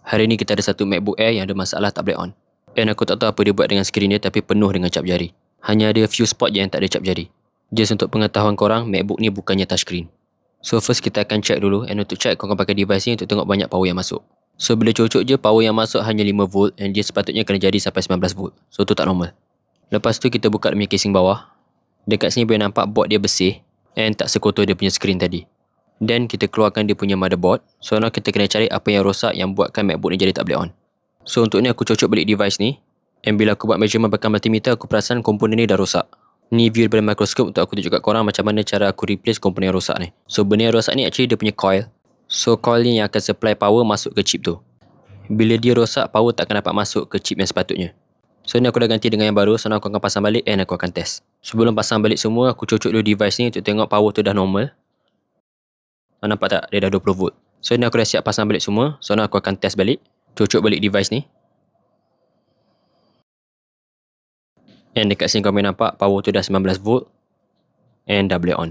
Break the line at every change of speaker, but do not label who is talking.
Hari ni kita ada satu MacBook Air yang ada masalah tak boleh on. And aku tak tahu apa dia buat dengan skrin dia, tapi penuh dengan cap jari. Hanya ada few spot je yang tak ada cap jari. Just untuk pengetahuan korang, MacBook ni bukannya touchscreen. So first kita akan check dulu, and untuk check korang pakai device ni untuk tengok banyak power yang masuk. So bila cucuk je, power yang masuk hanya 5V and dia sepatutnya kena jadi sampai 19V. So tu tak normal. Lepas tu kita buka dia punya casing bawah. Dekat sini boleh nampak board dia bersih and tak sekotor dia punya skrin tadi. Then kita keluarkan dia punya motherboard. So now kita kena cari apa yang rosak yang buatkan MacBook ni jadi tak boleh on. So untuk ni aku cucuk balik device ni. And bila aku buat measurement pakai multimeter, aku perasan komponen ni dah rosak. Ni view daripada mikroskop untuk aku tunjuk kat korang macam mana cara aku replace komponen yang rosak ni. So benda yang rosak ni actually dia punya coil. So coil ni yang akan supply power masuk ke chip tu. Bila dia rosak, power tak akan dapat masuk ke chip yang sepatutnya. So ni aku dah ganti dengan yang baru. So now aku akan pasang balik and aku akan test. Sebelum pasang balik semua, aku cucuk dulu device ni untuk tengok power tu dah normal. Nampak tak? Dia dah 20V. So ni aku dah siap pasang balik semua. So now aku akan test balik. Cucuk balik device ni. And dekat sini kau boleh nampak power tu dah 19V. And dah boleh on.